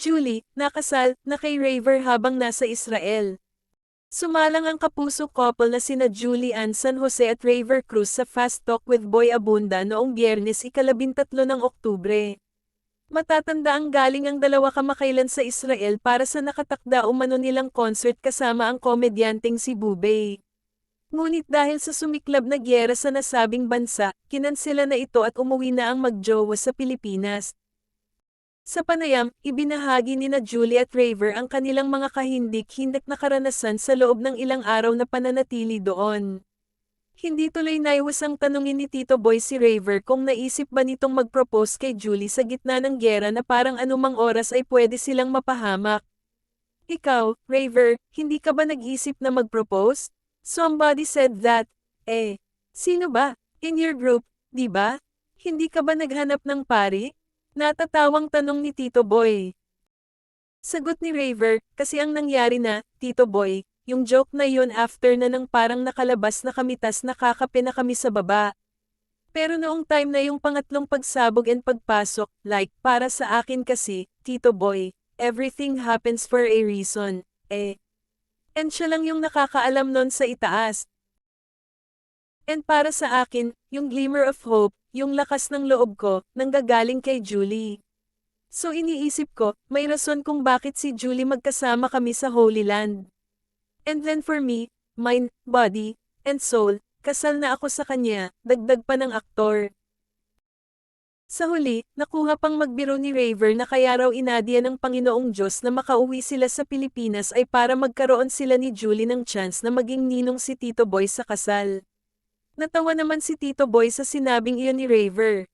Julie, nakasal na kay Raver habang nasa Israel. Sumalang ang kapuso couple na sina Julie Ann San Jose at Raver Cruz sa Fast Talk with Boy Abunda noong Biyernes 13 ng Oktubre. Matatanda ang galing ang dalawa kamakailan sa Israel para sa nakatakda umano nilang concert kasama ang komedyanteng si Bubay. Ngunit dahil sa sumiklab na gyera sa nasabing bansa, kinansela na ito at umuwi na ang magjowa sa Pilipinas. Sa panayam, ibinahagi ni na Julie at Raver ang kanilang mga kahindik-hindak na karanasan sa loob ng ilang araw na pananatili doon. Hindi tuloy naiwasang tanungin ni Tito Boy si Raver kung naisip ba nitong mag-propose kay Julie sa gitna ng gyera na parang anumang oras ay pwede silang mapahamak. Ikaw, Raver, hindi ka ba nag-isip na mag-propose? Somebody said that. Sino ba? In your group, di ba? Hindi ka ba naghanap ng pari? Natatawang tanong ni Tito Boy. Sagot ni Raver, kasi ang nangyari na, Tito Boy, yung joke na yun after na ng parang nakalabas na kami tas nakakape na kami sa baba. Pero noong time na yung pangatlong pagsabog and pagpasok, like, para sa akin kasi, Tito Boy, everything happens for a reason, And siya lang yung nakakaalam nun sa itaas. And para sa akin, yung glimmer of hope, yung lakas ng loob ko, nanggagaling kay Julie. So iniisip ko, may rason kung bakit si Julie magkasama kami sa Holy Land. And then for me, mind, body, and soul, kasal na ako sa kanya, dagdag pa ng aktor. Sa huli, nakuha pang magbiro ni Raver na kaya raw inadya ng Panginoong Diyos na makauwi sila sa Pilipinas ay para magkaroon sila ni Julie ng chance na maging ninong si Tito Boy sa kasal. Natawa naman si Tito Boy sa sinabing iyon ni Raver.